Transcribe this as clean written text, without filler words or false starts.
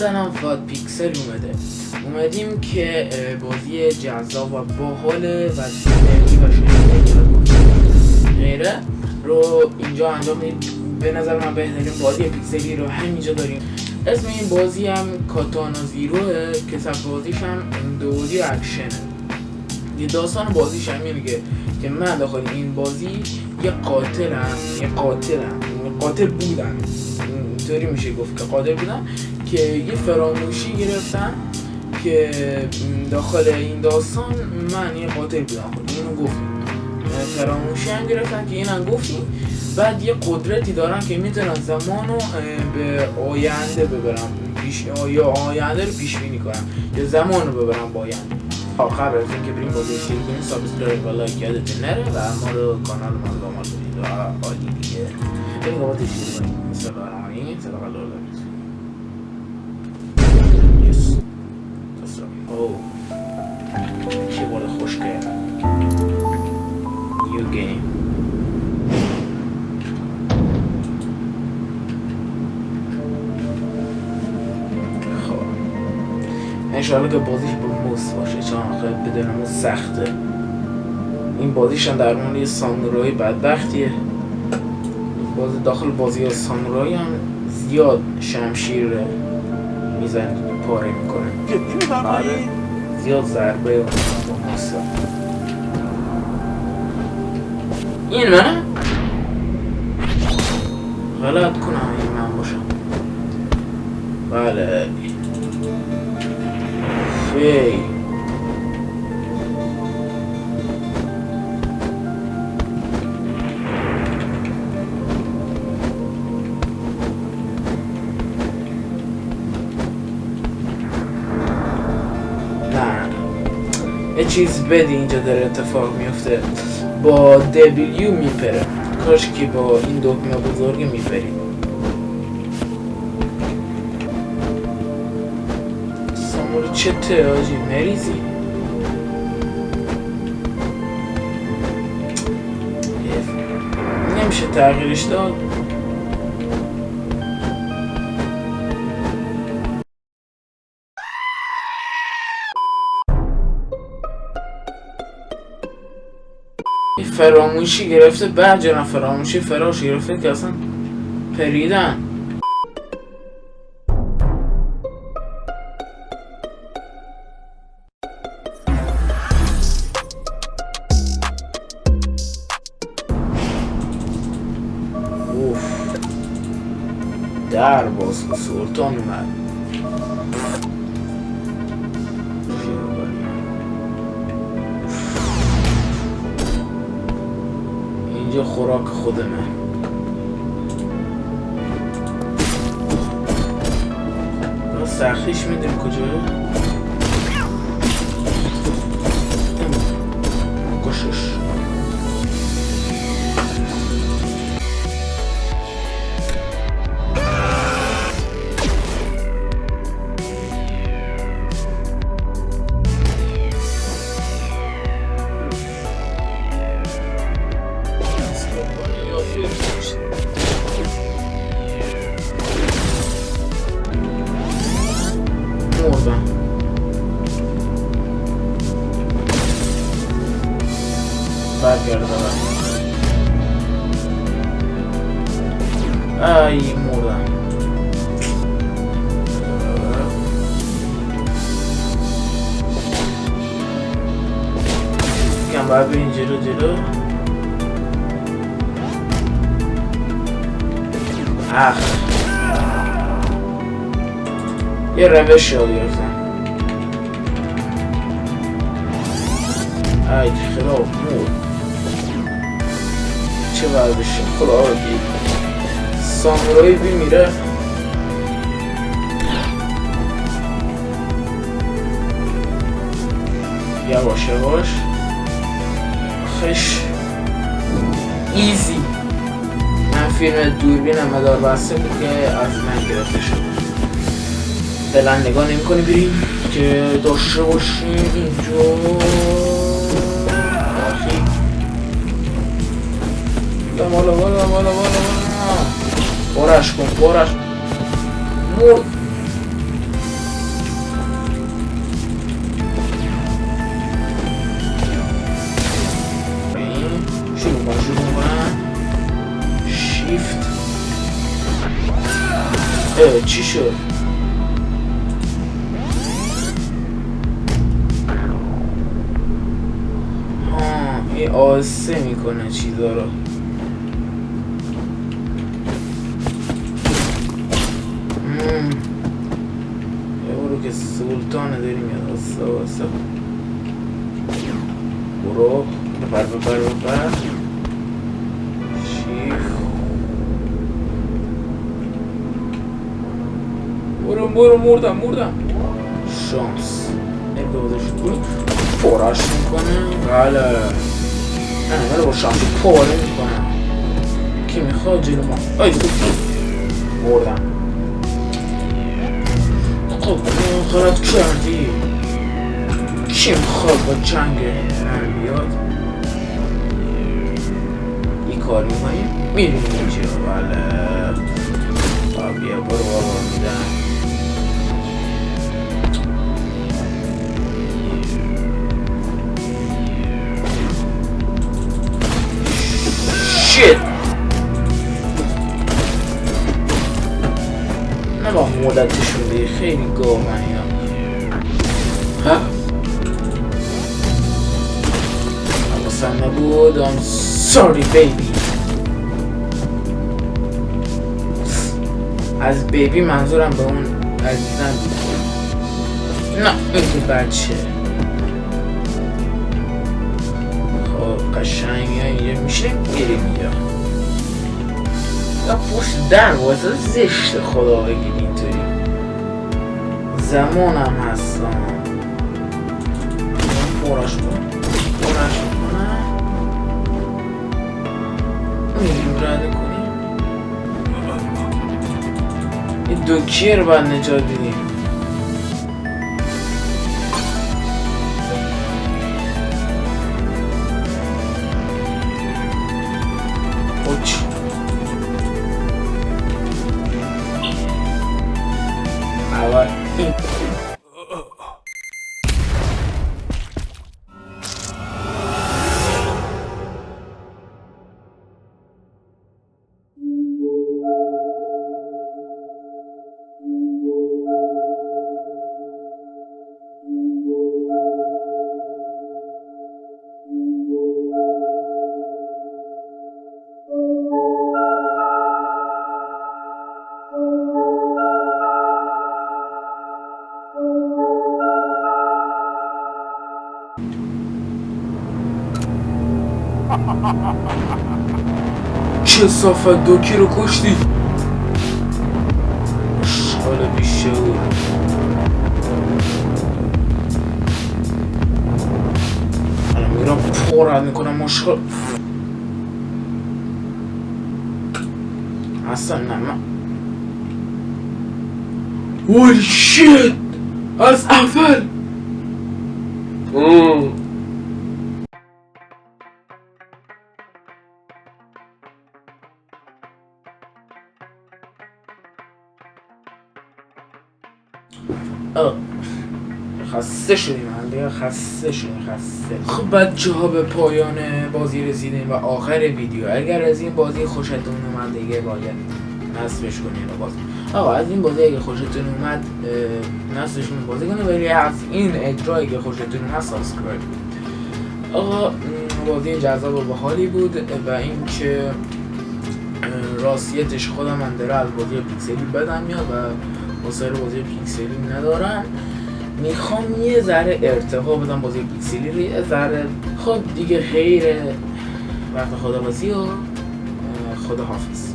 سلام، فاد پیکسل اومدیم که بازی جذاب و باحال و سینری و شنیدنی و غیره رو اینجا انجام میدیم. به نظر من بهترین بازی پیکسلی رو همینجا داریم. اسم این بازی هم کاتانا زیروه که سبک بازیش هم دوری اکشنه. یه داستان بازیش هم اینه که من داخل این بازی یه قاتل بودم، اینطوری میشه گفت که قاتل بودم که یه فراموشی گرفتن که داخل این داستان من یه قاتل بودم. خود اینو گفتیم، فراموشی هم گرفتن که اینم گفتیم. بعد یه قدرتی دارن که میتونن زمانو به آینده ببرن، یا آینده رو پیش بینی کنن یا زمان رو ببرن با آینده. قبل از اینکه بریم بازی شروع کنیم سابسکرایب و لایک یادتون نره و ما رو کانال ما رو دنبال کنید و عالی دیگه. بریم بازی شروع کنیم. بسم الله الرحمن الرحیم. صدق الله العظیم. یس اوه کیبورد خوشگل. نیو گیم. انشاءالله که بازیش با موس باشه، چون آخه بدون موس سخته. این بازیش هم در مورد یه سامورایی بدبختیه. بازی داخل بازی سامورایی هم زیاد شمشیر میزنه، پاره میکنه. زیاد ضربه با موس. این منه؟ غلط کنم این من باشم. بله فی یه چیز بدی اینجا داره اتفاق میفته. با دبلیو میپره، کاش که با این دکمه بزرگی میپری. سامور چته آجی مریضی؟ نمیشه تغییرش داد. فراموشی گرفته، بعد جنم فراموشی فراش گرفته که اصلا پریدن. اوف در باز که سلطان اومد. اینجا خوراک خودمه. سخیش میدیم کجا؟ کشش مردم. برگرده ای مردم. کم باید برین جلو. یه روش یاد گرفتم. ای خدا مرد. چه باید بشه خدا رو دید. سامورایی بیمیره. یواش خش ایزی. من فیلم دوربینم مدار بسته بود که از من گرفته شد. فعلا نگاه نمی کنی بریم که داشته باشیم اینجا. آخی بالا بارش کن مرد. چی شد؟ این آسه میکنه چیزا رو. یه برو که سلطانه داری میاد. آسه برو بپر شیف برو مردم شانس این بازش برو پارش میکنه. بله نه با شانسی پاره میکنه. کی میخواد جلو ما؟ ای مردم. خب خرد کردی کی میخواد با جنگ من بیاد؟ این کار میکنیم میریم اینجا. بله بیا برو بابا میدم. شیت نبا مولدشون بگی خیلی گاهن اینا. ها اصلا نبود. I'm sorry baby. از بیبی منظورم به اون عزیزم بود. نه این که بچه خب قشنگ یه میشیم میریم یا پشت در واسه زشت خدا بگید اینطوری. زمانم هستم پرش کنم میریم رده کنیم. این دوکیه رو باید نجات بدیم. اوچ اول این چه صافت دوکی رو کشتی. شال بیشعور. الان میرم پرد میکنم مشخال. اصلا نه من وای شیت از اول خسته شدیم خسته. خب بچه ها به پایان بازی رسیدیم و آخر ویدیو. اگر از این بازی خوشتون اومد دیگه باید نصبش کنین و باز آقا از این بازی اگه خوشتون اومد نصبش کنین بازی کنین ولی از این اجرایی که خوشتون اومد سابسکرایب. آقا بازی جذاب و باحالی بود و اینکه راستیتش خودم من داره از بازی پیکسلی بدم میاد و وسایل بازی پیکسلی ندارم. میخوام یه ذره ارتقا بدم بازی پیکسلی رو یه ذره. خب دیگه خیره وقت خدابازی و خداحافظ.